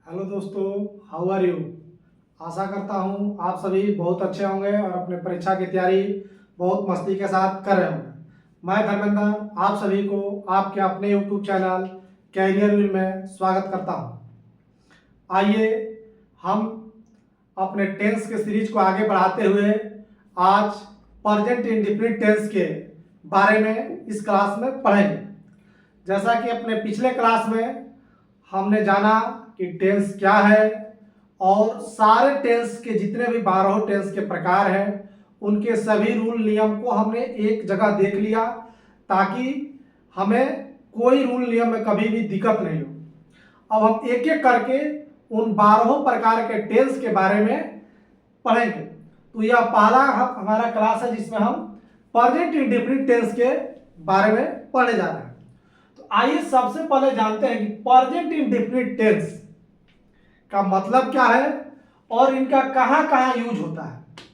Hello दोस्तों, how are you. आशा करता हूँ आप सभी बहुत अच्छे होंगे और अपने परीक्षा की तैयारी बहुत मस्ती के साथ कर रहे होंगे। मैं धर्मेंद्र आप सभी को आपके अपने यूट्यूब चैनल कैरियर विल में स्वागत करता हूँ। आइए हम अपने टेंस के सीरीज को आगे बढ़ाते हुए आज प्रेजेंट इंडेफिनिट टेंस के बारे में इस क्लास में पढ़ेंगे। जैसा कि अपने पिछले क्लास में हमने जाना कि टेंस क्या है और सारे टेंस के जितने भी 12 टेंस के प्रकार हैं उनके सभी रूल नियम को हमने एक जगह देख लिया ताकि हमें कोई रूल नियम में कभी भी दिक्कत नहीं हो। अब हम एक एक करके उन 12 प्रकार के टेंस के बारे में पढ़ेंगे। तो यह पहला हमारा क्लास है जिसमें हम प्रेजेंट इंडेफिनिट टेंस के बारे में पढ़ने जा रहे हैं। तो आइए सबसे पहले जानते हैं कि प्रेजेंट इंडेफिनिट टेंस का मतलब क्या है और इनका कहां कहां यूज होता है।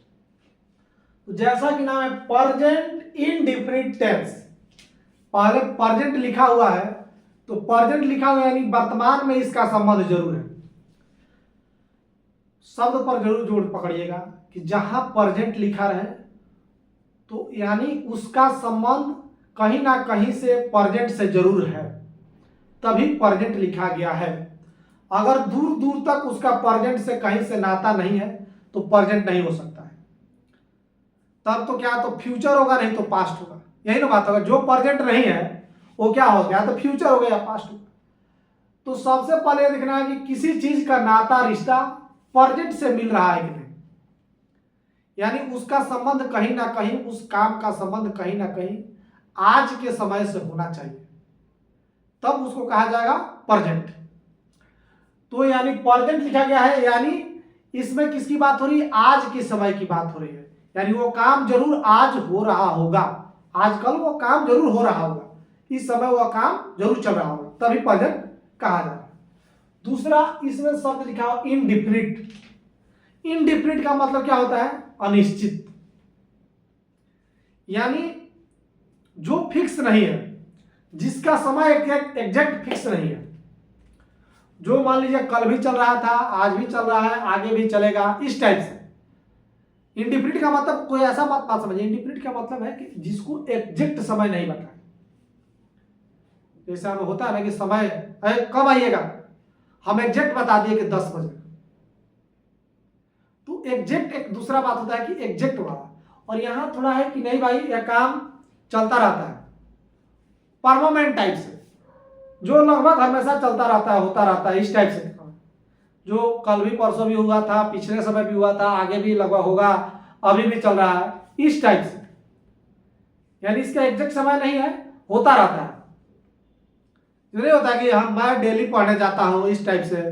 तो जैसा कि नाम है प्रेजेंट इंडेफिनिट टेंस, पहले प्रेजेंट लिखा हुआ है तो प्रेजेंट लिखा हुआ यानी वर्तमान में इसका संबंध जरूर है। शब्द पर जरूर जोड़ पकड़िएगा कि जहां प्रेजेंट लिखा रहे तो यानी उसका संबंध कहीं ना कहीं से प्रेजेंट से जरूर है, तभी प्रेजेंट लिखा गया है। अगर दूर दूर तक उसका प्रेजेंट से कहीं से नाता नहीं है तो प्रेजेंट नहीं हो सकता है। तब तो क्या, तो फ्यूचर होगा नहीं तो पास्ट होगा, यही ना बात होगा। जो प्रेजेंट नहीं है वो क्या हो गया, तो फ्यूचर हो गया, पास्ट होगा। तो सबसे पहले देखना है कि किसी चीज का नाता रिश्ता प्रेजेंट से मिल रहा है कि नहीं, यानी उसका संबंध कहीं ना कहीं, उस काम का संबंध कहीं ना कहीं आज के समय से होना चाहिए, तब उसको कहा जाएगा प्रेजेंट। तो यानी प्रेजेंट लिखा गया है यानी इसमें किसकी बात हो रही है, आज के समय की बात हो रही है। यानी वो काम जरूर आज हो रहा होगा, आजकल वो काम जरूर हो रहा होगा, इस समय वो काम जरूर चल रहा होगा, तभी प्रेजेंट कहा जाएगा। दूसरा इसमें शब्द लिखा हो इनडिफिनिट। इनडिफिनिट का मतलब क्या होता है, अनिश्चित, यानी जो फिक्स नहीं है, जिसका समय एग्जैक्ट फिक्स नहीं है। जो मान लीजिए कल भी चल रहा था, आज भी चल रहा है, आगे भी चलेगा, इस टाइप से। इंडिफिनिट का मतलब कोई ऐसा बात समझिए, इंडिफिनिट का मतलब है कि जिसको एग्जैक्ट समय नहीं पता है। जैसे हमें होता है ना कि समय कब आइएगा, हम एग्जैक्ट बता दिए कि 10 बजे, तो एग्जैक्ट एक दूसरा बात होता है कि एग्जैक्ट वाला। और यहां थोड़ा है कि नहीं भाई यह काम चलता रहता है, परमानेंट टाइप से, जो लगभग हमेशा चलता रहता है, होता रहता है, इस टाइप से। जो कल भी परसों भी हुआ था, पिछले समय भी हुआ था, आगे भी लगभग होगा, अभी भी चल रहा है, इस टाइप से। यानी इसका एग्जैक्ट समय नहीं है, होता रहता है। नहीं होता कि हम मैं डेली पढ़ने जाता हूं, इस टाइप से।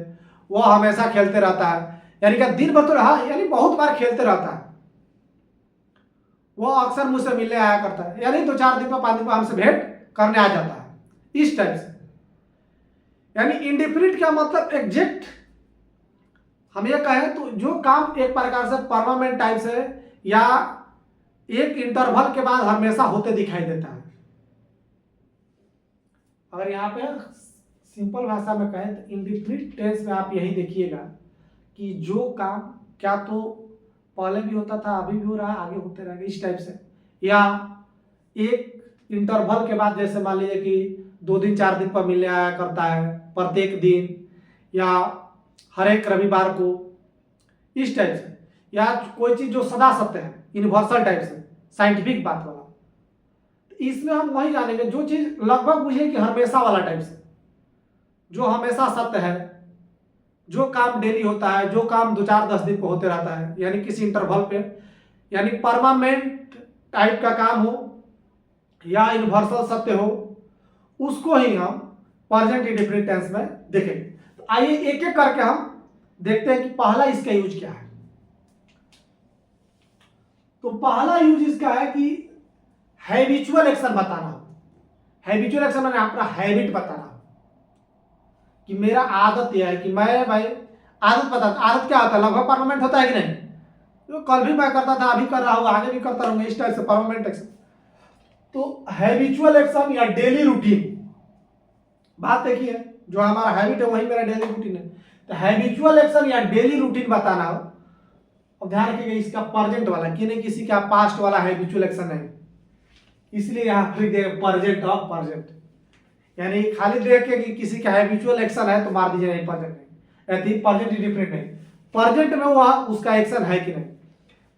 वो हमेशा खेलते रहता है, यानी कि दिन भर तो रहा, यानी बहुत बार खेलते रहता है। वो अक्सर मुझसे मिलने आया करता है, यानी 2-4 दिन पर 5 दिन पर हमसे भेंट करने आ जाता है, इस टाइप से। यानी इंडिफिनिट का मतलब एग्जैक्ट हम ये कहें तो जो काम एक प्रकार से परमानेंट टाइप से या एक इंटरवल के बाद हमेशा होते दिखाई देता है। अगर यहाँ पे सिंपल भाषा में कहें तो इंडिफिनिट टेंस में आप यही देखिएगा कि जो काम क्या तो पहले भी होता था, अभी भी हो रहा है, आगे होते रहेगा, इस टाइप से। या एक इंटरवल के बाद, जैसे मान लीजिए कि 2 दिन 4 दिन पर मिलने आया करता है प्रत्येक दिन, या हर एक रविवार को, इस टाइप से। या कोई चीज जो सदा सत्य है, यूनिवर्सल टाइप से, साइंटिफिक बात वाला। इसमें हम वही जानेंगे जो चीज लगभग बुझे कि हमेशा वाला टाइप से, जो हमेशा सत्य है, जो काम डेली होता है, जो काम 2-4-10 दिन पर होते रहता है, यानी किसी इंटरवल पे, यानी परमानेंट टाइप का काम हो या यूनिवर्सल सत्य हो, उसको ही हम प्रेजेंट इंडेफिनिट टेंस में देखेंगे। तो आइए एक एक करके हम देखते हैं कि पहला इसका यूज क्या है। तो पहला यूज इसका है कि हैबिचुअल एक्शन बताना हो। हैबिचुअल एक्शन मैंने अपना हैबिट बताना हो कि मेरा आदत यह है कि मैं भाई आदत बता, आदत क्या होता है, लगभग परमानेंट होता है कि नहीं। तो कल भी मैं करता था, अभी कर रहा हूँ, आगे भी करता रहूंगा, इस टाइप से परमानेंट एक्शन। तो हैबिचुअल एक्शन या डेली रूटीन, बात देखिए जो हमारा हैबिट है वही मेरा डेली रूटीन है। तो हैबिचुअल एक्शन या डेली रूटीन बताना हो, अब ध्यान रखिएगा इसका प्रेजेंट वाला, कि नहीं किसी का पास्ट वाला हैबिचुअल एक्शन है, इसलिए यहाँ लिख देगा प्रेजेंट ऑफ प्रेजेंट, यानी खाली देख के कि किसी का हैबिचुअल एक्शन है तो मार दीजिए नहीं प्रेजेंट नहीं, प्रेजेंट इंडिफिनिट नहीं, प्रेजेंट में वह उसका एक्शन है कि नहीं,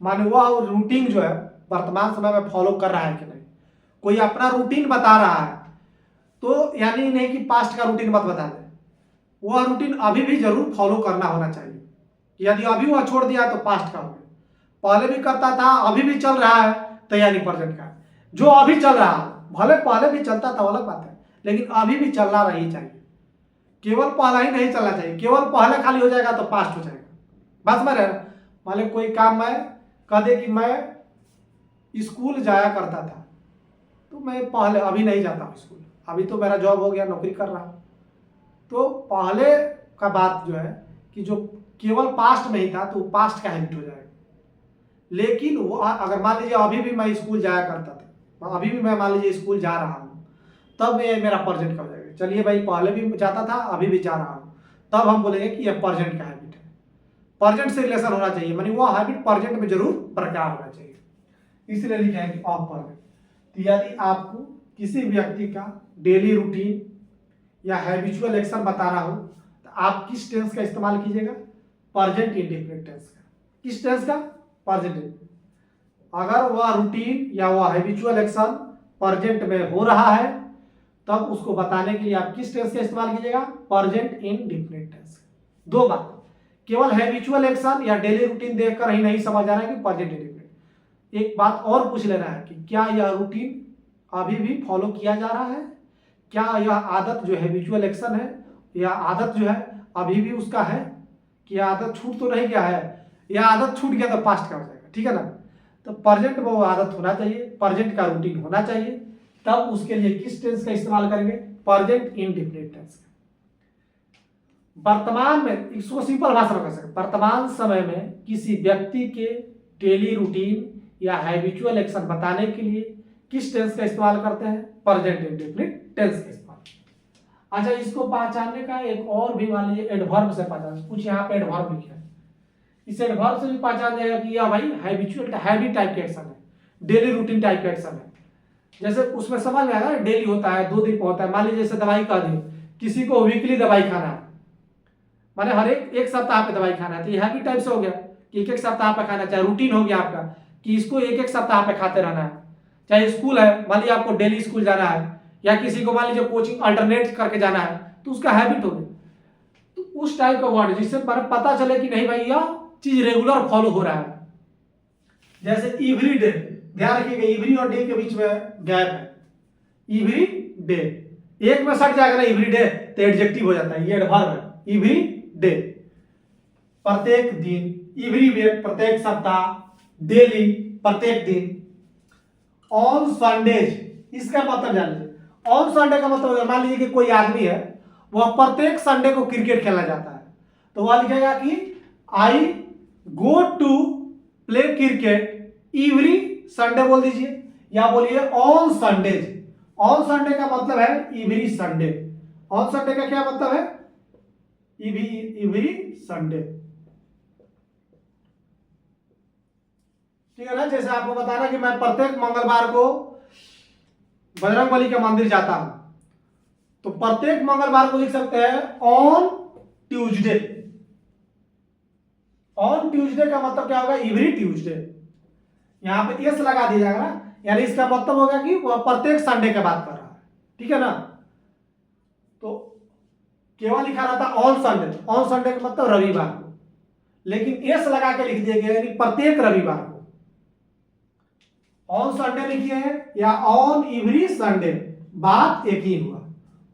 माने वह रूटीन जो है वर्तमान समय में फॉलो कर रहा है कि नहीं, कोई अपना रूटीन बता रहा है तो यानी नहीं कि पास्ट का रूटीन मत बता दे, वह रूटीन अभी भी जरूर फॉलो करना होना चाहिए। यदि अभी वह छोड़ दिया तो पास्ट का हो गया, पहले भी करता था अभी भी चल रहा है तो यानी प्रेजेंट का है। जो अभी चल रहा है, भले पहले भी चलता था अलग बात है, लेकिन अभी भी चलना नहीं चाहिए, केवल पहला ही नहीं चलना चाहिए, केवल पहले खाली हो जाएगा तो पास्ट हो जाएगा। बस में रहना, मान लो कोई काम मैं कह दे कि मैं स्कूल जाया करता था, तो मैं पहले अभी नहीं जाता हूँ स्कूल, अभी तो मेरा जॉब हो गया, नौकरी कर रहा हूँ, तो पहले का बात जो है कि जो केवल पास्ट में ही था तो पास्ट का हैबिट हो जाएगा। लेकिन वो अगर मान लीजिए अभी भी मैं स्कूल जाया करता था, अभी भी मैं मान लीजिए स्कूल जा रहा हूँ, तब ये मेरा प्रेजेंट का हो जाएगा। चलिए भाई पहले भी जाता था अभी भी जा रहा हूँ, तब हम बोलेंगे कि यह प्रेजेंट का हैबिट है, प्रेजेंट से रिलेशन होना चाहिए, मानी वो हैबिट प्रेजेंट में जरूर प्रकार होना चाहिए, इसलिए लिखा है कि ऑफ प्रेजेंट। तो यदि आपको किसी व्यक्ति का डेली रूटीन या हैबिचुअल एक्शन बताना हो तो आप किस टेंस का इस्तेमाल कीजिएगा, प्रेजेंट इंडेफिनिट टेंस का। किस टेंस का, प्रेजेंट। अगर वह रूटीन या वह हैबिचुअल एक्शन प्रेजेंट में हो रहा है तब उसको बताने के लिए आप किस टेंस का इस्तेमाल कीजिएगा, प्रेजेंट इंडेफिनिट टेंस। दो बात, केवल हैबिचुअल एक्शन या डेली रूटीन देखकर ही नहीं समझ आ रहा है कि प्रेजेंट इंडेफिनिट। एक बात और पूछ लेना है कि क्या यह रूटीन अभी भी फॉलो किया जा रहा है, क्या यह आदत जो हैबिचुअल एक्शन है यह आदत जो है अभी भी उसका है, कि यह आदत छूट तो नहीं गया है, यह आदत छूट गया तो पास्ट का हो जाएगा, ठीक है ना। तो प्रेजेंट में वो आदत होना चाहिए, प्रेजेंट का रूटीन होना चाहिए, तब उसके लिए किस टेंस का इस्तेमाल करेंगे, प्रेजेंट इंडेफिनिट टेंस का। वर्तमान में, इसको सिंपल भाषा में कह सकते, वर्तमान समय में किसी व्यक्ति के डेली रूटीन या हैबिचुअल एक्शन बताने के लिए किस टेंस का इस्तेमाल करते हैं, प्रेजेंट इंडेफिनिट टेंस का इस्तेमाल। अच्छा, इसको पहचानने का एक और भी मान लीजिए एडवर्ब से पहचान, कुछ यहाँ पे एडवर्ब लिखा है, इस एडवर्ब से भी पहचान जाएगा कि यह भाई हैबिचुअल हैबिट टाइप का एक्शन है, डेली रूटीन टाइप का एक्शन है। जैसे उसमें समझ में आएगा, डेली होता है, 2 दिन पर होता है, मान लीजिए जैसे दवाई का दी, किसी को वीकली दवाई खाना है, माने हर एक सप्ताह पे दवाई खाना है, तो यह हैबिट टाइप से हो गया कि एक सप्ताह पे खाना, चाहे रूटीन हो गया आपका कि इसको एक सप्ताह पे खाते रहना है। चाहे स्कूल है, मान लीजिए आपको डेली स्कूल जाना है, या किसी को मान लीजिए कोचिंग अल्टरनेट करके जाना है, तो उसका हैबिट हो गया। तो उस टाइप का वर्ड जिससे पता चले कि नहीं भाई यह चीज रेगुलर फॉलो हो रहा है। जैसे एवरी डे, ध्यान रखिएगा एवरी और डे के बीच में गैप है, एवरी डे एक में सट जाएगा ना एवरी डे तो एडजेक्टिव हो जाता है, ये एडवर्ब है। एवरी डे प्रत्येक दिन, एवरी वीक प्रत्येक सप्ताह, डेली प्रत्येक दिन, ऑन संडेज इसका मतलब जान लीजिए, ऑन संडे का मतलब मान लीजिए कि कोई आदमी है वह प्रत्येक संडे को क्रिकेट खेलना जाता है, तो वह लिखेगा कि I go to play cricket every Sunday बोल दीजिए, या बोलिए ऑन संडेज। ऑन संडे का मतलब है एवरी संडे, ऑन संडे का क्या मतलब है, एवरी संडे, ठीक है ना। जैसे आपको बताना कि मैं प्रत्येक मंगलवार को बजरंगबली के मंदिर जाता हूं, तो प्रत्येक मंगलवार को लिख सकते हैं ऑन ट्यूसडे। ऑन ट्यूसडे का मतलब क्या होगा, एवरी ट्यूसडे, यहां पे एस लगा दिया जाएगा ना, यानी इसका मतलब होगा कि वह प्रत्येक संडे की बात कर रहा है, ठीक है ना। तो केवल लिखा रहता ऑन संडे, ऑन संडे का मतलब रविवार को, लेकिन एस लगा के लिख दिया गया यानी प्रत्येक रविवार को। ऑन संडे लिखिए या ऑन एवरी संडे, बात एक ही हुआ।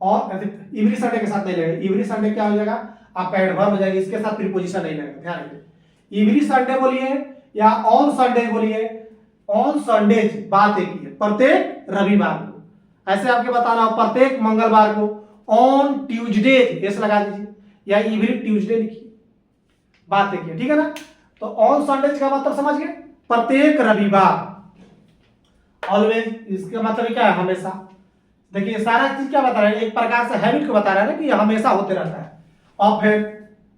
और एवरी संडे के साथ नहीं लगेगा, एवरी संडे क्या हो जाएगा आपका एडवर्ब हो जाएगा, इसके साथ प्रीपोजिशन नहीं लगेगा, ध्यान रखिए। एवरी संडे बोलिए या ऑन संडे बोलिए, ऑन संडे बात एक ही है, प्रत्येक रविवार को। ऐसे आपके बताना हो प्रत्येक मंगलवार को, ऑन ट्यूसडे एस लगा दीजिए, या एवरी ट्यूसडे लिखिए, बात एक ही है, ठीक है ना। तो ऑन संडे का मतलब समझ गए, प्रत्येक रविवार, ऑलवेज इसका मतलब क्या है, हमेशा। देखिए सारा चीज क्या बता रहा है, एक प्रकार से हैबिट को बता रहा है ना कि ये हमेशा होते रहता है। ऑफन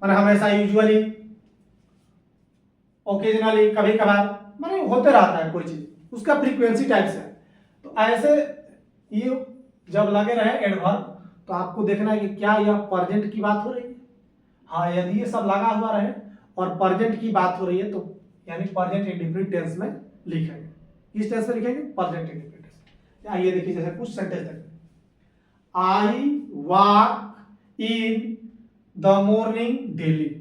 माने हमेशा, यूजुअली, ओकेजनली कभी कभार, माने होते रहता है कोई चीज, उसका फ्रीक्वेंसी टाइप से है। तो ऐसे ये जब लगे रहे एडवर्ब तो आपको देखना है कि क्या यह प्रेजेंट की बात हो रही है। हाँ, यदि ये सब लगा हुआ रहे और प्रेजेंट की बात हो रही है तो यानी प्रेजेंट इंडेफिनिट टेंस में लिखेंगे। किस टेंस में लिखेंगे? Present indefinite tense. आइए देखिए, जैसे कुछ सेंटेंस देखते हैं। I walk in the morning daily,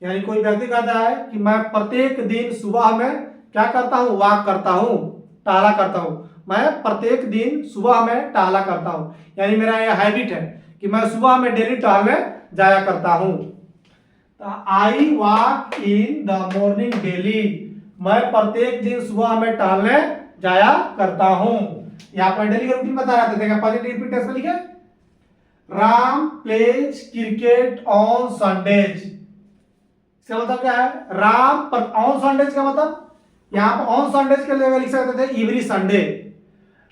यानी कोई व्यक्ति कहता है कि मैं प्रत्येक दिन सुबह में क्या करता हूं? वॉक करता हूं, टहला करता हूं। मैं प्रत्येक दिन सुबह में टहला करता हूं, यानी मेरा यह हैबिट है कि मैं सुबह में डेली टहलने जाया करता हूं। आई walk in the morning daily, मैं प्रत्येक दिन सुबह में टहलने जाया करता हूं। यहाँ पर डेली का रूटीन बता रहा था, देखा पॉजिटिव टेंस में लिखे, Ram pledge cricket on Sundays. इसका मतलब क्या है? राम पर ऑन संडेज का मतलब, यहाँ पर ऑन संडेज के लिए लिख सकते थे एवरी संडे।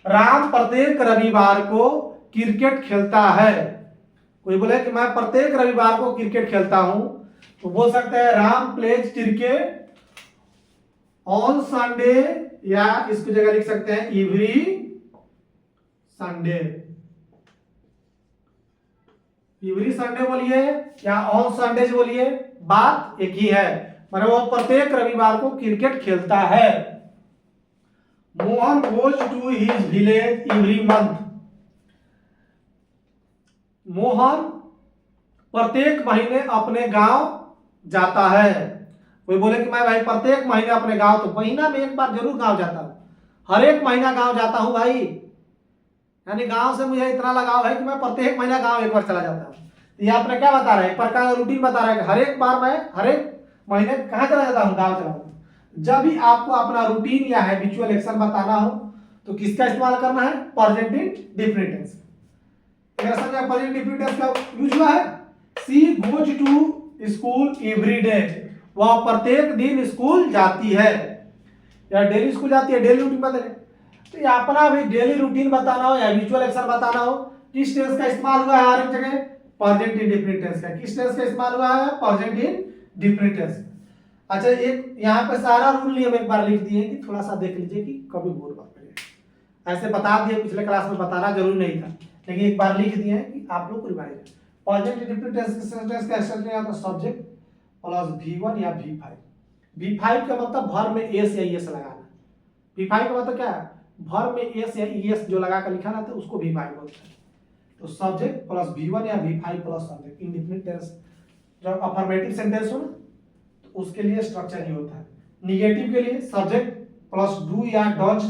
राम प्रत्येक रविवार को क्रिकेट खेलता है। कोई बोले कि मैं प्रत्येक रविवार को क्रिकेट खेलता हूं तो बोल सकते हैं Ram pledge cricket on Sunday, या इसकी जगह लिख सकते हैं एवरी संडे। एवरी संडे बोलिए या ऑन संडे बोलिए, बात एक ही है, मतलब वो प्रत्येक रविवार को क्रिकेट खेलता है। Mohan goes to his village every month, Mohan प्रत्येक महीने अपने गांव जाता है। कोई बोले कि मैं भाई प्रत्येक महीने अपने गांव, तो महीना में एक बार जरूर गांव जाता हूं, हर एक महीना गांव जाता हूं भाई, यानी गांव से मुझे इतना लगाव है कि मैं प्रत्येक महीना गांव एक बार चला जाता हूं। ये आपने क्या बता रहा है? एक प्रकार का रूटीन बता रहा है कि हर एक बार मैं हर एक महीने कहां चला जाता हूं? गांव चला जाता हूं। जब भी आपको अपना रूटीन या हैबिचुअल एक्शन बताना हो तो किसका इस्तेमाल करना है? Present indefinite tense. मेरा समझ में प्रेजेंट इंडेफिनिट टेंस का यूज हुआ है। She goes to school every day, वह प्रत्येक दिन स्कूल जाती है, या डेली स्कूल जाती है, डेली रूटीन बता रहे। तो ये अपना भी डेली रूटीन बताना हो या हैबिचुअल एक्शन बताना हो, किस टेंस का इस्तेमाल हुआ है? हर एक जगह प्रेजेंट इंडेफिनिट टेंस का। किस टेंस का इस्तेमाल हुआ है? Present indefinite tense. अच्छा, एक यहाँ पे सारा रूल हम एक बार लिख दिए कि थोड़ा सा देख लीजिए कि कभी भूल मत करिए। ऐसे बता दिए, पिछले क्लास में बताना जरूरी नहीं था, लेकिन एक बार लिख दिए कि आप लोग को रिवाइज। प्रेजेंट इंडेफिनिट टेंस का एक्शन या तो सब्जेक्ट प्लस V1 या V5। V5 का मतलब भर में एस या ईएस लगाना। V5 का मतलब क्या है? भर में एस या ईएस जो लगा कर लिखा ना, तो उसको V5 बोलते हैं। तो सब्जेक्ट प्लस V1 या V5 plus subject, indefinite tense. जब अफर्मेटिव सेंटेंस हो ना तो उसके लिए स्ट्रक्चर ये होता है। निगेटिव के लिए सब्जेक्ट प्लस डू या डज,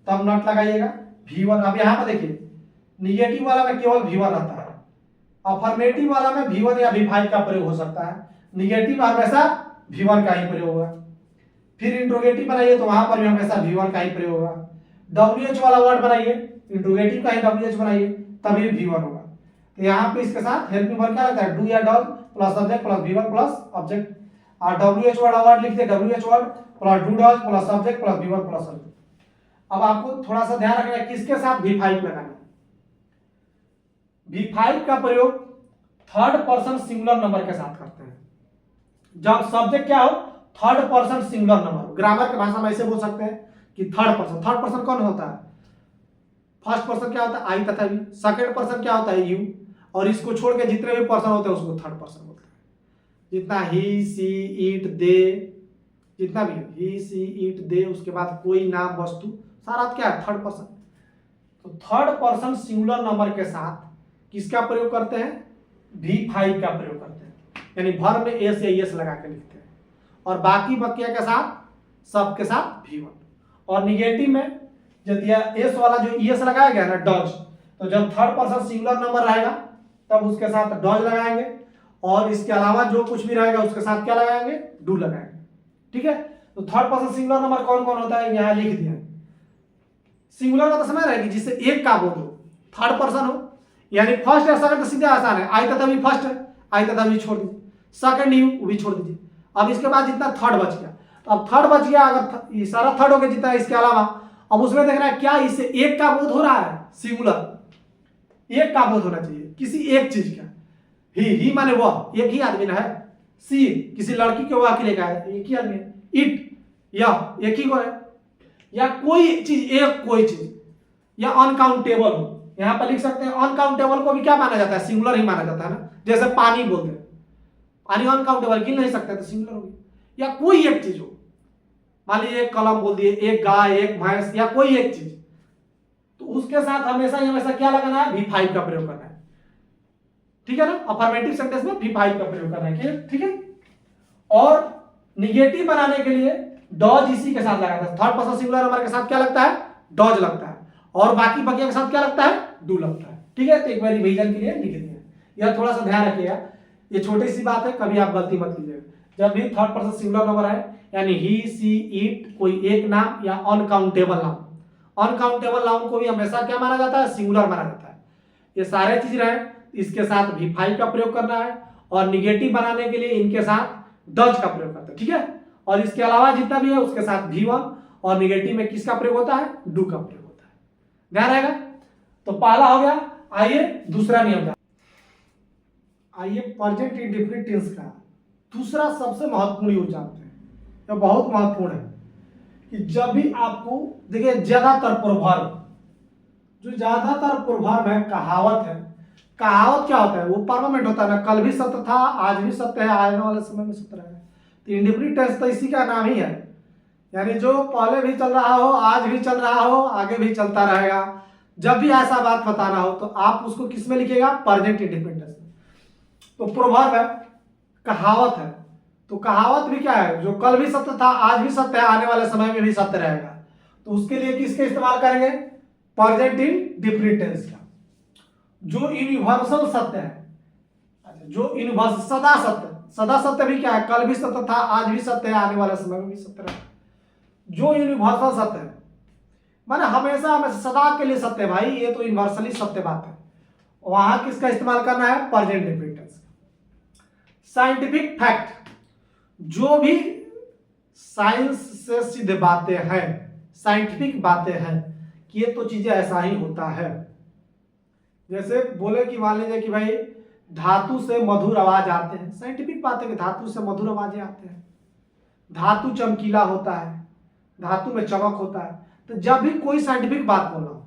तब नॉट लगाइएगा। V1, अब यहाँ पर देखिए निगेटिव वाला में केवल V1 आता है, अफर्मेटिव वाला में V1 या V5 का प्रयोग हो सकता है, निगेटिव हमेशा V1 का ही प्रयोग होगा। फिर इंट्रोगेटिव बनाइए तो वहां पर भी हमेशा V1 का ही प्रयोग होगा। WH वाला वर्ड बनाइए, इंट्रोगेटिव का ही WH बनाइए, तभी V1 होगा। तो यहाँ पे इसके साथ हेल्पिंग वर्ब क्या लगता है? डू या does plus subject plus V1 plus object. और WH वाला वर्ड लिखते WH word plus do does plus subject plus V1 plus object. अब आपको थोड़ा सा ध्यान रखना है किसके साथ V5 लगाना है। V5 का प्रयोग थर्ड पर्सन सिंगुलर नंबर के साथ करते हैं। जब सब्जेक्ट क्या हो? Third person singular number. Grammar की भाषा में ऐसे बोल सकते हैं कि थर्ड पर्सन कौन होता है? फर्स्ट पर्सन क्या होता है? आई तथा वी। सेकंड पर्सन क्या होता है? यू। और इसको छोड़ के जितने भी पर्सन होते हैं उसको थर्ड पर्सन बोलते हैं। जितना ही, सी, इट, दे, जितना भी ही, सी, इट, दे, उसके बाद कोई नाम वस्तु, सारा क्या है? Third person. तो थर्ड पर्सन सिंगुलर नंबर के साथ किसका प्रयोग करते हैं? V5 का प्रयोग करते हैं, यानी भर में एस या एस लगा के लिखते हैं, और बाकी बकिया के साथ सब के साथ V1। और निगेटिव में जब एस वाला जो एस लगाया गया ना, डज, तो जब थर्ड पर्सन सिंगुलर नंबर रहेगा तब उसके साथ डज लगाएंगे, और इसके अलावा जो कुछ भी रहेगा उसके साथ क्या लगाएंगे? डू लगाएंगे। ठीक है, तो थर्ड पर्सन सिंगुलर नंबर कौन कौन होता है? यहाँ लिख दिया। सिंगुलर का तो समझ रहे कि जिससे एक का बोल हो, थर्ड पर्सन हो, यानी फर्स्ट या सेकंड तो सीधे आसान है, आई तथा भी फर्स्ट है, आई तथा भी छोड़ दीजिए, सेकंड यू भी छोड़ दीजिए। अब इसके बाद जितना थर्ड बच गया, तो अब थर्ड बच गया, अगर ये सारा थर्ड हो गया जितना इसके अलावा, अब उसमें देखना है क्या इससे एक का बोध हो रहा है, सिंगुलर, एक का बोध होना चाहिए किसी एक चीज का। ही माने वह, एक ही आदमी ना है। सी किसी लड़की के वह अकेले का है, एक ही आदमी है। इट यह एक ही को है। या कोई चीज, एक कोई चीज, या अनकाउंटेबल हो, यहां पर लिख सकते हैं अनकाउंटेबल को भी क्या माना जाता है, सिंगुलर ही माना जाता है ना। जैसे पानी बोलते हैं, पानी अनकाउंटेबल गिन नहीं सकते तो सिंगुलर हो गया। या कोई एक चीज हो, मान लीजिए एक कलम बोल दिए, एक गाय, एक भैंस, या कोई एक चीज, तो उसके साथ हमेशा ही हमेशा क्या लगाना है, V5 का प्रयोग करना है। ठीक है ना, अफर्मेटिव सेंटेंस में V5 का प्रयोग करना है। ठीक है। और निगेटिव बनाने के लिए डॉज इसी के साथ लगाता है। थर्ड पर्सन सिंगुलर नंबर के साथ क्या लगता है, डॉज लगता है, और बाकी बकिया के साथ क्या लगता है, डू लगता है। ठीक है, तो एक बार रिवीजन के लिए लिख दिया। यह थोड़ा सा ध्यान रखिएगा, ये छोटी सी बात है, कभी आप गलती मत कीजिएगा। जब भी थर्ड पर्सन सिंगुलर नंबर है, यानी ही, सी, इट, कोई एक नाम या अनकाउंटेबल नाम, अनकाउंटेबल नाउन को भी हमेशा क्या माना जाता है, सिंगुलर माना जाता है। ये सारे चीज रहे, इसके साथ V5 का प्रयोग करना है, और निगेटिव बनाने के लिए इनके साथ डज का प्रयोग करते हैं। ठीक है, और इसके अलावा जितना भी है उसके साथ V1, और निगेटिव में किसका प्रयोग होता है, डू का प्रयोग होता है। ध्यान रहेगा। तो पहला हो गया। आइए दूसरा नियम, आइए प्रेजेंट इंडेफिनिट टेंस का दूसरा सबसे महत्वपूर्ण यूज जानते हैं। यह बहुत महत्वपूर्ण है कि जब भी आपको देखिए, ज्यादातर प्रोवर्ब, जो ज्यादातर प्रोवर्ब है, कहावत है, कहावत क्या होता है, वो परमानेंट होता है ना। कल भी सत्य था, आज भी सत्य है, आने वाले समय में सत्य रहेगा। तो इंडेफिनिट टेंस तो इसी का नाम ही है, यानी जो पहले भी चल रहा हो, आज भी चल रहा हो, आगे भी चलता रहेगा। जब भी ऐसा बात बताना हो तो आप उसको किस में लिखिएगा, प्रेजेंट इंडेफिनिट टेंस में। तो प्रोवर्ब है, कहावत है, तो कहावत भी क्या है, जो कल भी सत्य था, आज भी सत्य है, आने वाले समय में भी सत्य रहेगा। तो उसके लिए किसके इस्तेमाल करेंगे, प्रेजेंट इंडेफिनिट टेंस का, जो यूनिवर्सल सत्य है। अच्छा, जो यूनिवर्सल सदा सत्य, सदा सत्य भी क्या है, कल भी सत्य था, आज भी सत्य है, आने वाले समय में भी सत्य रहेगा। जो यूनिवर्सल सत्य है माने हमेशा हमेशा सदा के लिए सत्य है भाई, ये तो यूनिवर्सली सत्य बात है। वहां किसका इस्तेमाल करना है, present indefinite tense. Scientific fact, जो भी साइंस से सिद्ध बातें हैं, साइंटिफिक बातें हैं कि ये तो चीजें ऐसा ही होता है। जैसे बोले कि मान लीजिए कि भाई धातु से मधुर आवाज आते हैं, साइंटिफिक बात है कि धातु से मधुर आवाजें आते हैं। धातु चमकीला होता है, धातु में चमक होता है। तो जब भी कोई साइंटिफिक बात बोलना हो,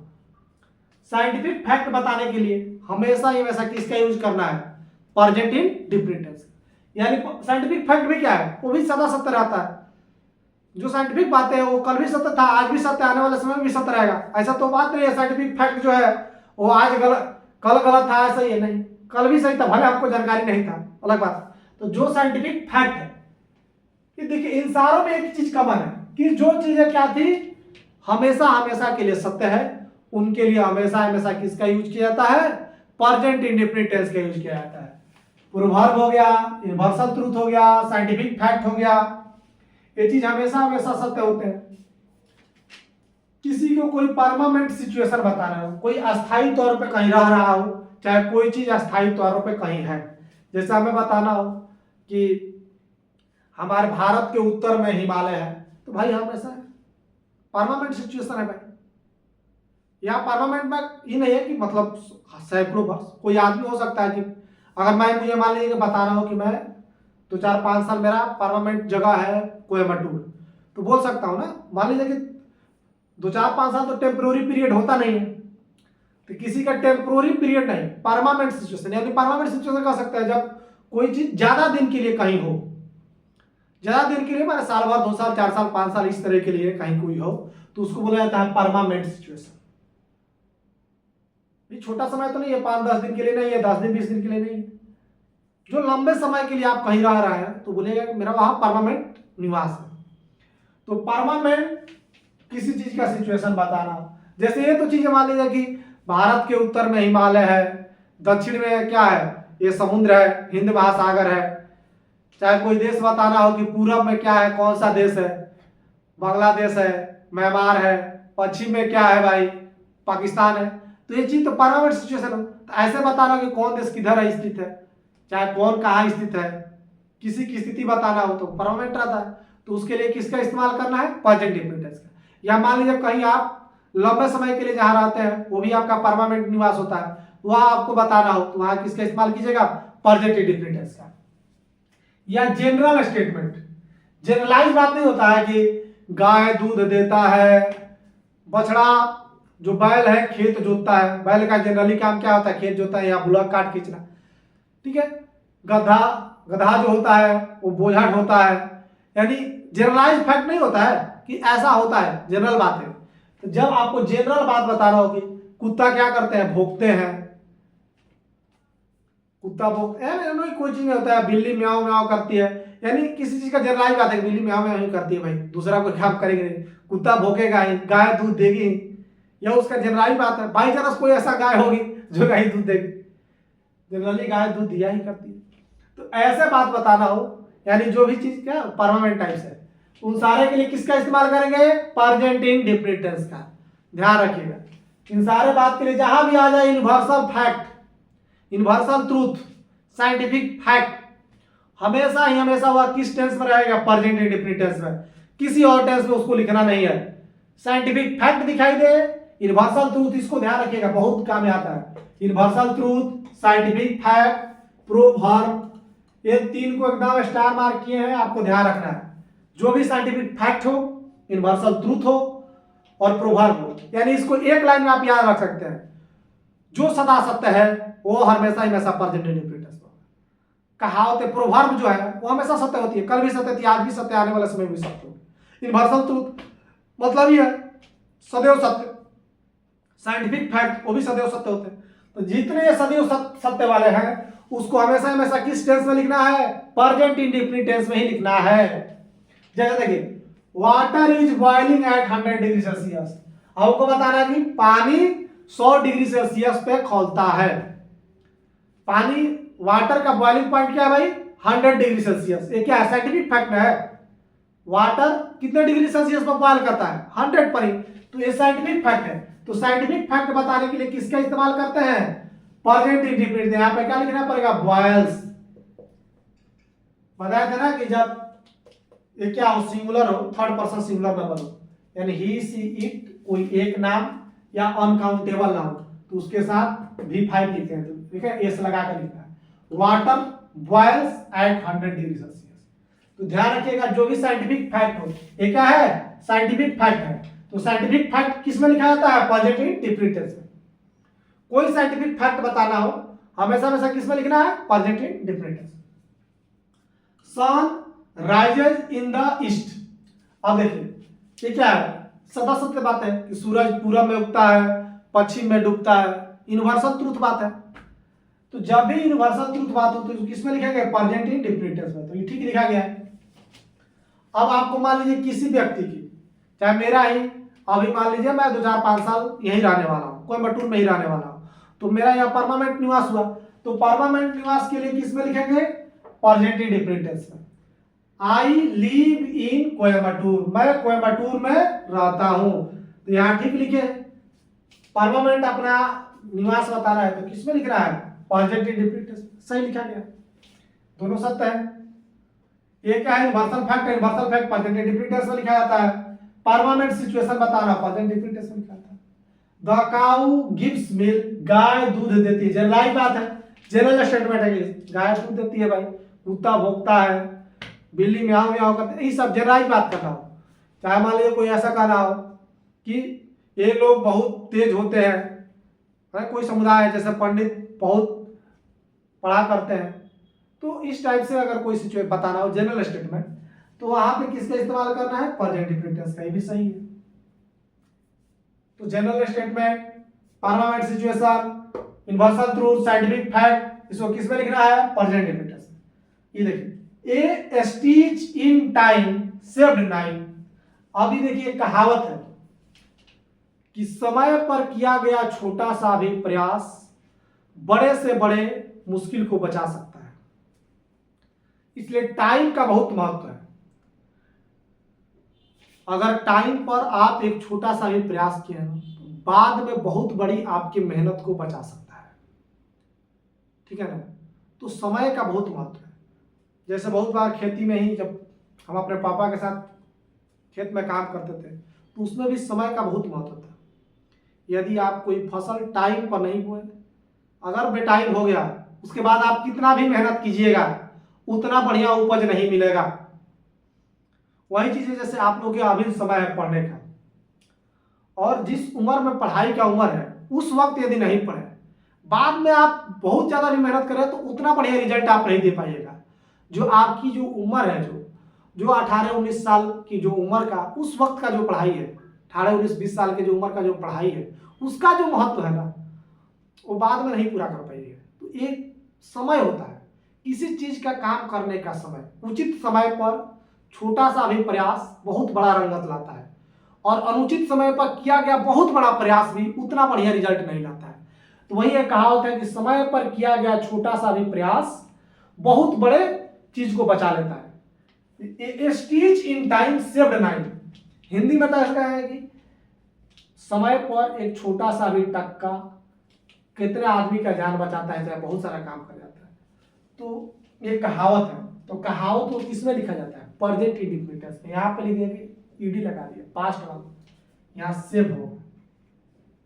साइंटिफिक फैक्ट बताने के लिए हमेशा ही वैसा किसका यूज करना है, प्रेजेंट इंडेफिनिट टेंस। यानी साइंटिफिक फैक्ट भी क्या है, वो भी सदा सत्य रहता है। जो साइंटिफिक बातें हैं वो कल भी सत्य था, आज भी सत्य, आने वाले समय में भी सत्य रहेगा। ऐसा तो बात नहीं है साइंटिफिक फैक्ट जो है वो आज गलत, कल गलत था, ऐसा ही नहीं, कल भी सही था, भले आपको जानकारी नहीं था, अलग बात। तो जो साइंटिफिक फैक्ट है, कि देखिए इन सारों में एक चीज कॉमन है कि जो चीजें क्या थी हमेशा हमेशा के लिए सत्य है, उनके लिए हमेशा हमेशा किसका यूज किया जाता है, प्रेजेंट इंडेफिनिट टेंस का यूज किया जाता है। प्रोवर्ब हो गया, यूनिवर्सल ट्रूथ हो गया, साइंटिफिक फैक्ट हो गया, ये चीज हमेशा हमेशा सत्य होते हैं। किसी को कोई परमानेंट सिचुएशन बताना हो, कोई अस्थायी तौर पे कहीं रह रहा हो, चाहे कोई चीज अस्थायी तौर पे कहीं है, जैसे हमें बताना हो कि हमारे भारत के उत्तर में हिमालय है, तो भाई हमेशा परमानेंट सिचुएशन है भाई। यहाँ परमानेंट में ये नहीं है कि मतलब सैकड़ों वर्ष, कोई आदमी हो सकता है कि अगर मुझे मान लीजिए बताना हो कि मैं 2-4-5 साल मेरा परमानेंट जगह है कोयम्बटूर, तो बोल सकता हूँ ना। मान लीजिए कि 2-4-5 साल तो टेम्पोररी पीरियड होता नहीं है, तो किसी का टेम्पोररी पीरियड नहीं, परमानेंट सिचुएशन। यानी परमानेंट सिचुएशन कह सकता है जब कोई चीज ज्यादा दिन के लिए कहीं हो, ज्यादा दिन के लिए माने साल भर, 2 साल, 4 साल, 5 साल इस तरह के लिए कहीं कोई हो, तो उसको बोला जाता है परमानेंट सिचुएशन। ये छोटा समय तो नहीं है, 5-10 दिन के लिए नहीं है, 10 दिन 20 दिन के लिए नहीं है, जो लंबे समय के लिए आप कहीं रह रहे हैं तो बोलेगा कि मेरा वहां परमानेंट निवास है। तो परमानेंट किसी चीज का सिचुएशन बताना, जैसे ये तो चीजें मान लीजिए कि भारत के उत्तर में हिमालय है, दक्षिण में क्या है, ये समुद्र है, हिंद महासागर है। चाहे कोई देश बताना हो कि पूरब में क्या है, कौन सा देश है, बांग्लादेश है, म्यांमार है, पश्चिम में क्या है भाई, पाकिस्तान है। तो ये चीज तो परमानेंट सिचुएशन हो। तो ऐसे बताना कि कौन देश किधर है स्थित है, चाहे कौन कहाँ स्थित है, किसी की स्थिति बताना हो तो परमानेंट रहता है। तो उसके लिए किसका इस्तेमाल करना है, प्रेजेंट इंडेफिनिट टेंस का। या मान लीजिए कहीं आप लंबे समय के लिए जहां रहते हैं वो भी आपका परमानेंट निवास होता है, वहां आपको बताना हो तो वहां किसका इस्तेमाल कीजिएगा, प्रेजेंट इंडेफिनिट टेंस का। या जनरल स्टेटमेंट, जनरलाइज बात नहीं होता है कि गाय दूध देता है, बछड़ा जो बैल है खेत जोतता है, बैल का जनरली काम क्या होता है, खेत जोतना है या बुलक काट खींचना, ठीक है। गधा गधा जो होता है वो बोझा ढोता है, यानी जनरलाइज फैक्ट नहीं होता है कि ऐसा होता है, जनरल बात है। तो जब आपको जनरल बात बताना होगी, कुत्ता क्या करते हैं, भौंकते हैं, कुत्ता भौंकते हैं, कोई चीज में होता है, बिल्ली म्याऊं म्याऊं करती है, यानी किसी चीज का जनरलाइज बात है, बिल्ली म्याऊं म्याऊं करती है भाई, दूसरा कोई काम करेगी नहीं, कुत्ता भौंकेगा ही, गाय दूध देगी ही, यह उसका जनरलाइज बात है। बाई चांस कोई ऐसा गाय होगी जो गाय दूध देगी, जनरली गाय दूध दिया ही करती है। तो ऐसे बात बताना हो, यानी जो भी चीज क्या परमानेंट टाइप्स है, उन सारे के लिए किसका इस्तेमाल करेंगे, प्रेजेंट इंडेफिनिट टेंस का। ध्यान रखिएगा, इन सारे बात के लिए जहां भी आ जाए universal fact, universal truth, scientific fact, हमेशा ही हमेशा वह किस टेंस में रहेगा, प्रेजेंट इंडेफिनिट टेंस में, किसी और टेंस में उसको लिखना नहीं है। साइंटिफिक फैक्ट दिखाई दे, यूनिवर्सल ट्रूथ, इसको ध्यान रखिएगा, बहुत काम में आता है। Universal truth, scientific fact, proverb, ये तीन को एकदम स्टार मार्क किए हैं, आपको ध्यान रखना है। जो भी साइंटिफिक फैक्ट हो, यूनिवर्सल ट्रूथ हो और प्रोवर्ब हो, यानी इसको एक लाइन में आप याद रख सकते हैं, जो सदा सत्य है वो हमेशा हमेशा प्रेजेंट इंडेफिनिट टेंस में। कहावत प्रोवर्ब जो है वो हमेशा सत्य होती है, कल भी सत्य थी, आज भी सत्य, आने वाले समय भी सत्य होगी। यूनिवर्सल ट्रूथ मतलब ये है सदैव सत्य, साइंटिफिक फैक्ट वो भी सदैव सत्य होते हैं। तो जितने ये सदैव सत्य वाले हैं उसको हमेशा हमेशा किस टेंस में लिखना है, प्रेजेंट इंडेफिनिट टेंस में ही लिखना है। जैसे देखिए, water is boiling at 100 degree Celsius, आपको बताना है कि पानी 100 डिग्री सेल्सियस पे खौलता है। पानी, वाटर का बॉइलिंग पॉइंट क्या है भाई, 100 डिग्री सेल्सियस। ये क्या है, साइंटिफिक फैक्ट है। वाटर कितने डिग्री सेल्सियस पर बॉइल करता है, 100 पर ही, तो ये साइंटिफिक फैक्ट है। तो साइंटिफिक फैक्ट बताने के लिए किसका इस्तेमाल करते हैं, प्रेजेंट इंडेफिनिट। यहाँ पे क्या लिखना पड़ेगा, बॉयल्स। बताया था ना कि जब ये क्या हो, सिंगुलर हो, थर्ड पर्सन सिंगुलर नंबर हो, यानी ही सी इट, कोई एक नाम या अनकाउंटेबल नाम, तो उसके साथ V5 लिखते हैं, तो ठीक है, एस लगा कर लिखना है। Water boils at 100 degree Celsius. तो ध्यान रखिएगा, जो भी साइंटिफिक फैक्ट हो, ये क्या है, साइंटिफिक फैक्ट है। तो साइंटिफिक फैक्ट किस में लिखा जाता है, प्रेजेंट इंडेफिनिट टेंस में। कोई साइंटिफिक फैक्ट बताना हो हमेशा हमेशा किस में लिखना है, present indefinite tense. Sun rises in the east. अब देखिए ये क्या है, सदा सत्य बात है कि सूरज पूरब में उगता है, पश्चिम में डूबता है, यूनिवर्सल ट्रूथ बात है। तो जब भी यूनिवर्सल ट्रूथ बात हो तो किसमें लिखा गया, प्रेजेंट इंडेफिनिट टेंस में, तो ये ठीक लिखा गया है। अब आपको मान लीजिए किसी व्यक्ति की, चाहे मेरा ही, अभी मान लीजिए मैं 2-4-5 साल यहीं रहने वाला हूँ, कोयम्बटूर में ही रहने वाला हूँ, तो मेरा यहाँ परमानेंट निवास हुआ, तो परमानेंट निवास के लिए किस में लिखेंगे, प्रेजेंट इंडेफिनिट टेंस में। आई लिव इन कोयम्बटूर, मैं कोयम्बटूर में रहता हूं, तो यहां ठीक लिखे। परमानेंट अपना निवास बताना है तो किसमें लिख रहा है, प्रेजेंट इंडेफिनिट, सही लिखा गया, दोनों सत्य है। ये क्या है, यूनिवर्सल फैक्ट है, यूनिवर्सल फैक्ट प्रेजेंट इंडेफिनिट में लिखा जाता है। परमानेंट सिचुएशन बताना, प्रेजेंट इंडेफिनिट में लिखा जाता है। द काउ गिव्स मिल्क, गाय दूध देती है, जनरल बात है, जनरल स्टेटमेंट है, गाय दूध देती है भाई, कुत्ता भौंकता है, बिल्ली म्याऊं म्याऊं करते, यही सब जनरलाइज बात करना हो। चाहे मान लीजिए कोई ऐसा कहना हो कि ये लोग बहुत तेज होते हैं, कोई समुदाय है जैसे पंडित बहुत पढ़ा करते हैं, तो इस टाइप से अगर कोई सिचुएशन बताना हो जनरल स्टेटमेंट, तो वहां पे किसका इस्तेमाल करना है, प्रेजेंट इंडेफिनिट टेंस का, ये भी सही है। तो general statement, permanent situation, universal truth, scientific fact, इसको किस में लिखना है, प्रेजेंट इंडेफिनिट टेंस। ये देखिए, a stitch in time saved 9। अभी देखिए कहावत है कि समय पर किया गया छोटा सा भी प्रयास बड़े से बड़े मुश्किल को बचा सकता है, इसलिए टाइम का बहुत महत्व है। अगर टाइम पर आप एक छोटा सा भी प्रयास किए ना, बाद में बहुत बड़ी आपकी मेहनत को बचा सकता है, ठीक है ना। तो समय का बहुत महत्व है। जैसे बहुत बार खेती में ही, जब हम अपने पापा के साथ खेत में काम करते थे, तो उसमें भी समय का बहुत महत्व होता है। यदि आप कोई फसल टाइम पर नहीं बोए, अगर बेटाइम हो गया, उसके बाद आप कितना भी मेहनत कीजिएगा उतना बढ़िया उपज नहीं मिलेगा। वही चीज है जैसे आप लोग के अभी समय है पढ़ने का, और जिस उम्र में पढ़ाई का उम्र है उस वक्त यदि नहीं पढ़े, बाद में आप बहुत ज्यादा भी मेहनत करें तो उतना बढ़िया रिजल्ट आप नहीं दे पाइएगा। जो आपकी जो उम्र है, जो 18-19 साल की जो उम्र का उस वक्त का जो पढ़ाई है, 18-19-20 साल के जो उम्र का जो पढ़ाई है, उसका जो महत्व है ना, वो बाद में नहीं पूरा कर पाइएगा। तो एक समय होता है, किसी चीज का काम करने का समय, उचित समय पर छोटा सा भी प्रयास बहुत बड़ा रंगत लाता है, और अनुचित समय पर किया गया बहुत बड़ा प्रयास भी उतना बढ़िया रिजल्ट नहीं लाता है। तो वही एक कहावत है कि समय पर किया गया छोटा सा भी प्रयास बहुत बड़े चीज को बचा लेता है। A stitch in time saved nine, Hindi में तो ऐसा है कि समय पर एक छोटा सा भी टक्का कितने आदमी का जान बचाता है, चाहे बहुत सारा काम कर जाता है। तो ये कहावत है। तो कहावत को किसमें लिखा जाता है? प्रेजेंट इंडिफिनिट में। यहाँ पे लिख दिया ईडी लगा दिया, पास्ट वाला, यहाँ सेव हो,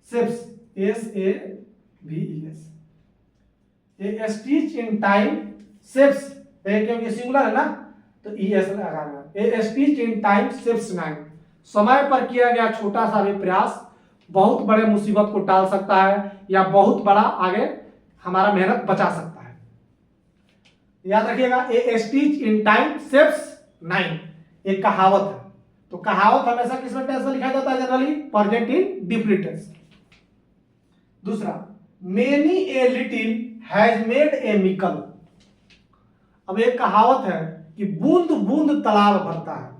saves, SAVES, a stitch in time saves, क्योंकि सिंगुलर है ना तो ES लगाना। A stitch in time saves nine, समय पर किया गया छोटा सा भी प्रयास बहुत बड़े मुसीबत को टाल सकता है, या बहुत बड़ा आगे हमारा मेहनत बचा सकता है। याद रखिएगा, a stitch in time saves nine, एक कहावत है। तो कहावत हमेशा किसमें टेंस में लिखा जाता है? Generally present indefinite tense. दूसरा, many a little has made a mickle. अब एक कहावत है कि बूंद बूंद तालाब भरता है।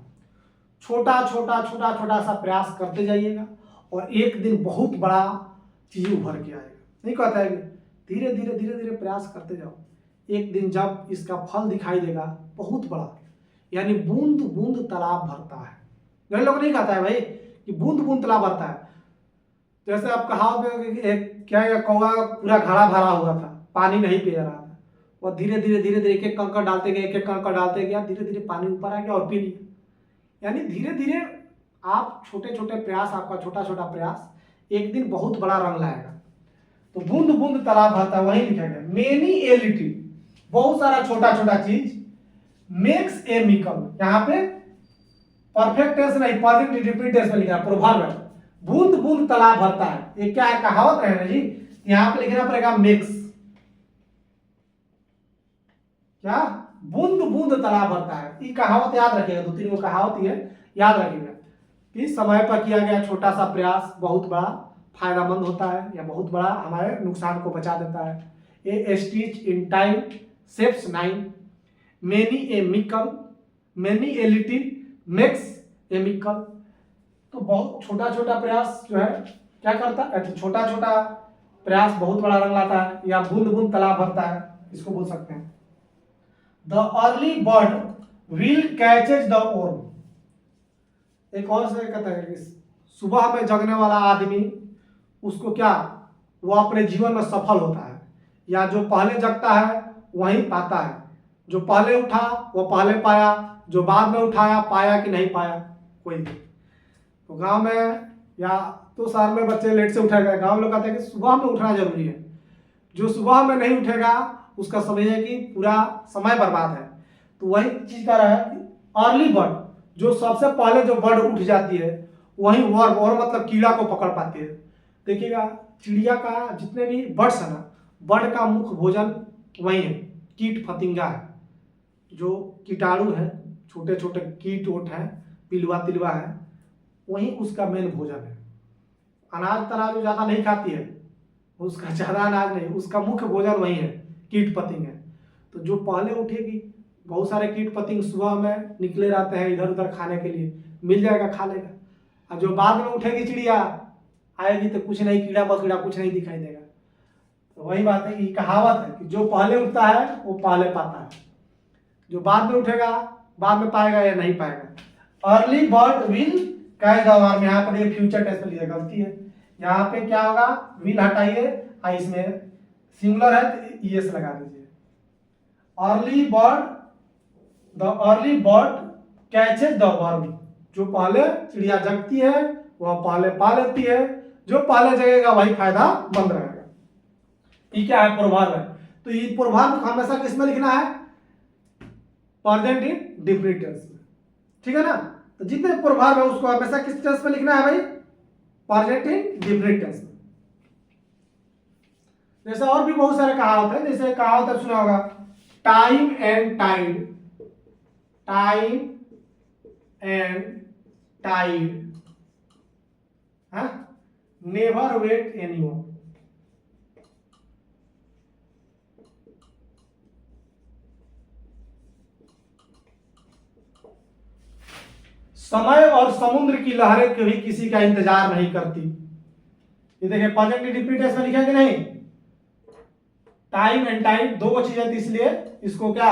छोटा छोटा सा प्रयास करते जाइएगा और एक दिन बहुत बड़ा चीज उभर के आएगा। नहीं कहता है कि धीरे धीरे प्रयास करते जाओ, एक दिन जब इसका फल दिखाई देगा बहुत बड़ा, यानी बूंद बूंद तालाब भरता है। घने लोग नहीं कहता है भाई कि बूंद बूंद तालाब भरता है। जैसे आप कहावत में एक क्या कौवा पूरा घड़ा भरा हुआ था, पानी नहीं पी रहा था, और धीरे धीरे एक एक कंकड़ डालते गए, एक एक कंकड़ डालते गया, धीरे धीरे पानी ऊपर आ गया और पी लिया। यानी धीरे धीरे आप छोटे छोटे प्रयास, आपका छोटा छोटा प्रयास एक दिन बहुत बड़ा रंग लाएगा। तो बूंद बूंद तालाब भरता है, वही लिखा गया। मेनी ए लिटिल, बहुत सारा छोटा छोटा चीज, मेक्स ए मिकल। यहाँ पे परफेक्ट टेंस नहीं, प्रेजेंट रिपीट टेंस में लिखा है, प्रोवर्ब है। बूंद बूंद तालाब भरता है, ये क्या है? कहावत है ना जी। यहाँ पे लिखना पड़ेगा मेक्स, क्या? बूंद बूंद तालाब भरता है। ये कहावत याद रखिएगा, 2-3 वो कहावत ही है, याद रखिएगा कि समय पर किया गया छोटा सा प्रयास बहुत बड़ा फायदामंद होता है, या बहुत बड़ा हमारे नुकसान को बचा देता है। A stitch in time saves nine, many a mickle, many a little makes a mickle. तो बहुत छोटा छोटा प्रयास जो है क्या करता है? छोटा छोटा प्रयास बहुत बड़ा रंग लाता है, या बूंद बूंद तालाब भरता है, इसको बोल सकते हैं। The early bird will catches the worm. एक और से कहता है कि सुबह में जगने वाला आदमी, उसको क्या, वो अपने जीवन में सफल होता है, या जो पहले जगता है वही पाता है। जो पहले उठा वो पहले पाया, जो बाद में उठाया पाया कि नहीं पाया कोई नहीं। तो गांव में या तो शहर में बच्चे लेट से उठेगा, गांव लोग कहते हैं कि सुबह में उठना जरूरी है। जो सुबह में नहीं उठेगा उसका समझिए कि पूरा समय बर्बाद है। तो वही चीज कह रहा है कि अर्ली बर्ड, जो सबसे पहले जो बर्ड उठ जाती है वही वर्म, और मतलब कीड़ा को पकड़ पाती है। देखिएगा चिड़िया का जितने भी बर्ड्स है ना, बर्ड का मुख्य भोजन वही है, कीट फतिंगा है, जो कीटाणु है, छोटे छोटे कीट ओट है, पिलुआ तिलवा है, वही उसका मेन भोजन है। अनाज तनाज ज्यादा नहीं खाती है, उसका ज्यादा अनाज नहीं, उसका मुख्य भोजन वही है, कीट पतिंग है। तो जो पहले उठेगी, बहुत सारे कीट पतिंग सुबह में निकले रहते हैं इधर उधर खाने के लिए, मिल जाएगा खा लेगा। और जो बाद में उठेगी चिड़िया, आएगी तो कुछ नहीं, कीड़ा मकीड़ा कुछ नहीं दिखाई देगा। तो वही बात है कि कहावत है कि जो पहले उठता है वो पहले पाता है, जो बाद में उठेगा बाद में पाएगा या नहीं पाएगा। Early bird will catch the worm, यहाँ पर ये फ्यूचर टेंस में लिखा, गलती है। यहाँ पे क्या होगा, विल हटाइए, इसमें सिंगुलर है तो ES लगा दीजिए। Early bird, the early bird catches the worm, जो पहले चिड़िया जगती है वह पहले पा लेती है, जो पहले जगेगा वही फायदा मंद रहेगा। ये क्या है? पूर्वार्ध है। तो ये पूर्वार्ध हमेशा किस में लिखना है? प्रेजेंट इंडेफिनिट टेंस में, ठीक है ना। तो जितने पूर्वार्ध है उसको हमेशा किस टेंस में लिखना है भाई? प्रेजेंट इंडेफिनिट टेंस में। जैसे और भी बहुत सारे कहावत है, जैसे कहावत है सुना होगा, time and tide, time and tide, never wait anyone. समय और समुद्र की लहरें कभी किसी का इंतजार नहीं करती। ये देखिए प्रेजेंट इंडेफिनिट टेंस में लिखा है कि नहीं? टाइम एंड टाइम दो चीजें, इसलिए इसको क्या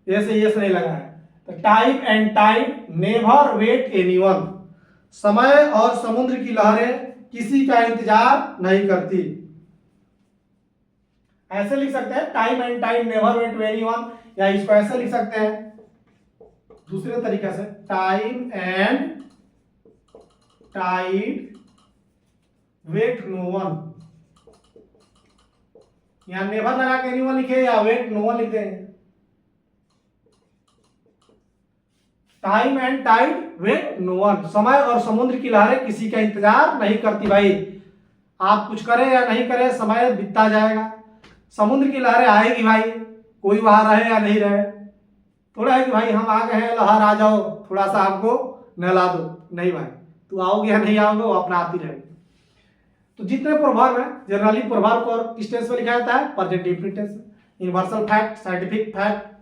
ऐसे यस नहीं लगा है। तो time and time never wait anyone, समय और समुद्र की लहरें किसी का इंतजार नहीं करती। ऐसे लिख सकते हैं time and time never wait anyone, या इसको ऐसे लिख सकते हैं दूसरे तरीके से, time and tide wait no one. यहां नेवर लगा के एनीवन लिखे या वेट नो वन लिख देंगे। Time and tide wait no one, समय और समुद्र की लहरें किसी का इंतजार नहीं करती। भाई आप कुछ करें या नहीं करें, समय बीतता जाएगा। समुद्र की लहरें आएगी भाई, कोई वहां रहे या नहीं रहे। थोड़ा है कि भाई हम आ गए हैं, लहर आ जाओ थोड़ा सा हमको नहला दो, नहीं भाई, तू आओगे या नहीं आओगे वो अपना आती रहेगी। तो जितने प्रभाव है जनरली प्रभाव को किस टेंस में लिखा जाता है? प्रेजेंट इंडेफिनिट टेंस में। यूनिवर्सल फैक्ट, साइंटिफिक फैक्ट,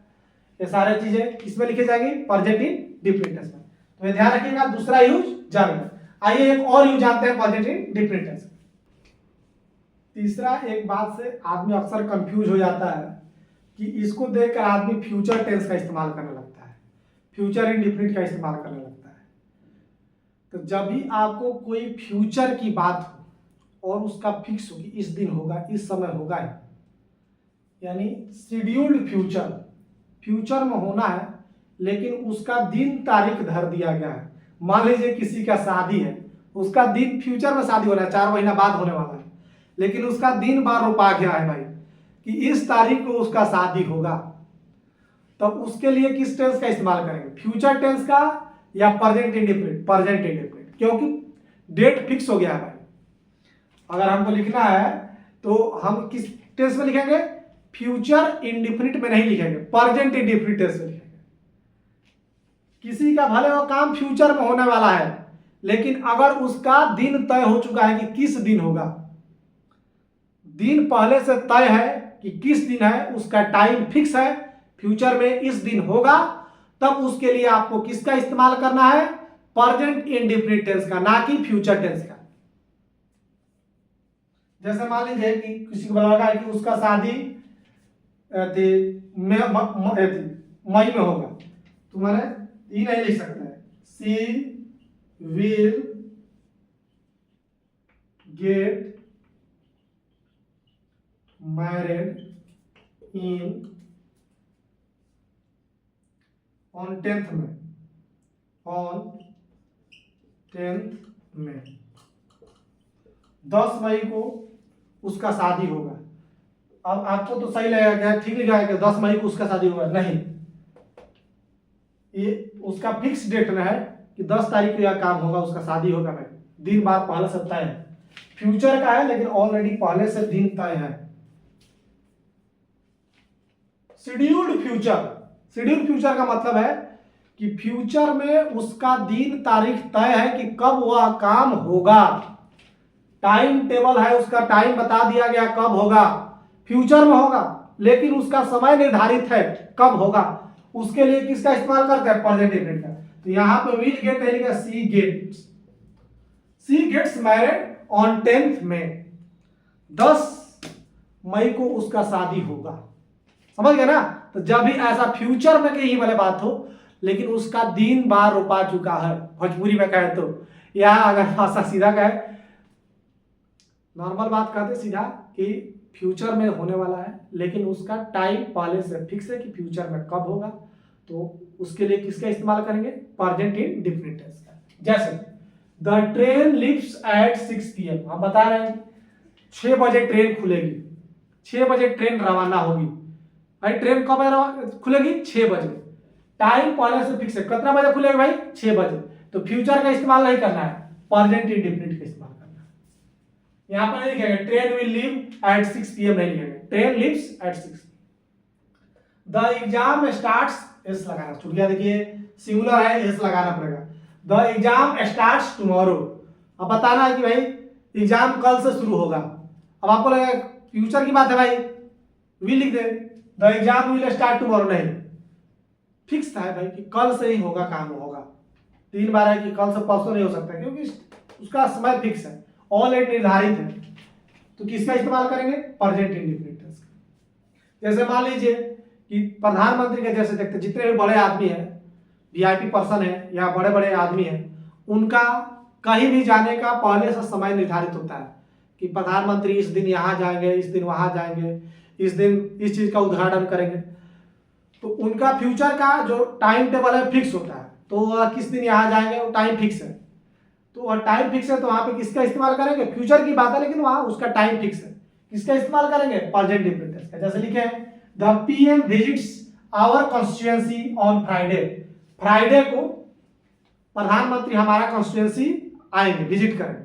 ये सारे चीजें किसमें लिखी जाएंगी? प्रेजेंट इंडेफिनिट टेंस में। तो ये ध्यान रखिएगा। दूसरा यूज जान लें। आइए एक और यूज जानते हैं प्रेजेंट इंडेफिनिट टेंस। तीसरा, एक बात से आदमी अक्सर कंफ्यूज हो जाता है कि इसको देखकर आदमी फ्यूचर टेंस का इस्तेमाल करने लगता है, फ्यूचर इंडेफिनिट का इस्तेमाल करने लगता है। तो जब भी आपको कोई फ्यूचर की बात हो और उसका फिक्स हो कि इस दिन होगा, इस समय होगा, यानी शेड्यूल्ड फ्यूचर, फ्यूचर में होना है लेकिन उसका दिन तारीख धर दिया गया है। मान लीजिए किसी का शादी है, उसका दिन फ्यूचर में शादी होना है, 4 महीना बाद होने वाला है, लेकिन उसका दिन बार रोपा गया है भाई कि इस तारीख को उसका शादी होगा। तब उसके लिए किस टेंस का इस्तेमाल करेंगे? फ्यूचर टेंस का या प्रेजेंट इंडेफिनिट? प्रेजेंट इंडेफिनिट, क्योंकि डेट फिक्स हो गया है भाई। अगर हमको लिखना है तो हम किस टेंस में लिखेंगे? फ्यूचर इंडेफिनिट में नहीं लिखेंगे, प्रेजेंट इंडेफिनिट टेंस में लिखेंगे। किसी का भले वो काम फ्यूचर में होने वाला है, लेकिन अगर उसका दिन तय हो चुका है कि किस दिन होगा, दिन पहले से तय है कि किस दिन है, उसका टाइम फिक्स है, फ्यूचर में इस दिन होगा, तब उसके लिए आपको किसका इस्तेमाल करना है? प्रेजेंट इंडेफिनिट टेंस का, ना कि फ्यूचर टेंस का। जैसे मान लीजिए कि किसी को बोला है कि उसका शादी मई में होगा, तुम्हारे ये नहीं लिख सकते हैं, she will get married in on 10th में, ऑन 10th में 10 मई को उसका शादी होगा। अब आपको तो सही लगेगा, क्या ठीक लिखा है कि 10 मई को उसका शादी होगा? नहीं, ये उसका फिक्स डेट में है कि 10 तारीख को यह काम होगा, उसका शादी होगा भाई, दिन बार पहले से तय है। फ्यूचर का है लेकिन ऑलरेडी पहले से दिन तय है। शेड्यूल्ड फ्यूचर, शेड्यूल्ड फ्यूचर का मतलब है कि फ्यूचर में उसका दिन तारीख तय है कि कब वह काम होगा, टाइम टेबल है, उसका टाइम बता दिया गया कब होगा, फ्यूचर में होगा, लेकिन उसका समय निर्धारित है कब होगा। उसके लिए किसका इस्तेमाल करते हैं? प्रेजेंट इंडेफिनिट का। तो यहां पे विल गेट है लिखा, she gets, she gets married on 10th में, 10 मई को उसका शादी होगा। समझ गए ना? तो जब भी ऐसा फ्यूचर में कहीं वाले बात हो लेकिन उसका दिन बार रोपा चुका है, भोजपुरी में कहे तो, या अगर भाषा सीधा कहे, नॉर्मल बात कहते सीधा कि फ्यूचर में होने वाला है लेकिन उसका टाइम पहले से फिक्स है कि फ्यूचर में कब होगा, तो उसके लिए किसका इस्तेमाल करेंगे? प्रेजेंट इंडेफिनिट टेंस का। जैसे the train leaves eight 6 PM, हम बता रहे हैं 6 बजे ट्रेन खुलेगी, 6 बजे ट्रेन रवाना होगी। भाई ट्रेन कब खुलेगी? 6 बजे। टाइम पहले से फिक्स है, कितना बजे खुलेगी भाई? 6 बजे। तो फ्यूचर का इस्तेमाल नहीं करना है, प्रेजेंट इंडेफिनिट का इस्तेमाल करना है। यहां पर नहीं लिखेगा train will leave at 6 PM, नहीं लिखेगा, train leaves eight 6। The exam starts, S लगाना छूट गया, देखिए सिंगुलर है, एस लगाना पड़ेगा। द एग्जाम स्टार्ट्स टुमारो, अब बताना है कि भाई एग्जाम कल से शुरू होगा। अब आपको लगेगा फ्यूचर की बात है भाई, विल लिख दे, the exam will start tomorrow, नहीं, फिक्स था भाई कि कल से ही होगा, काम होगा। 3 बार है कि कल से परसों नहीं हो सकता, क्योंकि उसका समय फिक्स है, ऑलरेडी निर्धारित है। तो किसका इस्तेमाल करेंगे? प्रेजेंट इंडेफिनिट टेंस का। जैसे मान लीजिए कि प्रधानमंत्री के जैसे देखते जितने भी बड़े आदमी हैं, वीआईपी पर्सन है या बड़े बड़े आदमी हैं, उनका कहीं भी जाने का पहले से समय निर्धारित होता है कि प्रधानमंत्री इस दिन यहाँ जाएंगे, इस दिन वहां जाएंगे, इस दिन इस चीज का उद्घाटन करेंगे। तो उनका फ्यूचर का जो टाइम टेबल है फिक्स होता है, तो वह किस दिन यहाँ जाएंगे वो टाइम फिक्स है। तो वह टाइम फिक्स है, तो वहां पे किसका इस्तेमाल करेंगे? फ्यूचर की बात है, लेकिन वहां उसका टाइम फिक्स है, किसका इस्तेमाल करेंगे? प्रेजेंट इंडेफिनिट टेंस का। जैसे लिखे हैं the PM visits our constituency on Friday, Friday को प्रधानमंत्री हमारा कॉन्स्टिट्यूएंसी आएंगे, विजिट करेंगे।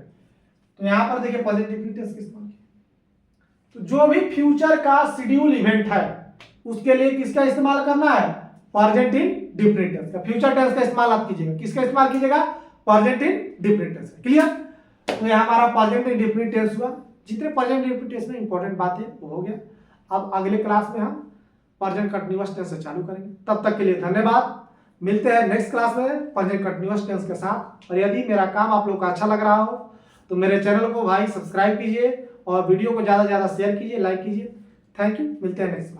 तो यहां पर देखिए प्रेजेंट इंडेफिनिट टेंस का इस्तेमाल किया। तो जो भी फ्यूचर का शेड्यूल इवेंट है उसके लिए किसका इस्तेमाल करना है? प्रेजेंट इंडेफिनिट टेंस का। फ्यूचर टेंस का इस्तेमाल आप कीजिएगा, किसका इस्तेमाल कीजिएगा? प्रेजेंट इंडेफिनिट टेंस का। क्लियर? तो यह हमारा प्रेजेंट इंडेफिनिट टेंस हुआ। जितने प्रेजेंट इंडेफिनिट टेंस में इंपॉर्टेंट बात है वो हो गया। अब अगले क्लास में हम प्रेजेंट कंटीन्यूअस टेंस से चालू करेंगे। तब तक के लिए धन्यवाद। मिलते हैं नेक्स्ट क्लास में प्रेजेंट कंटीन्यूअस टेंस के साथ। और यदि मेरा काम आप लोगों को अच्छा लग रहा हो तो मेरे चैनल को भाई सब्सक्राइब कीजिए और वीडियो को ज़्यादा से ज़्यादा शेयर कीजिए, लाइक कीजिए। Thank you. मिलते हैं नेक्स्ट क्लास।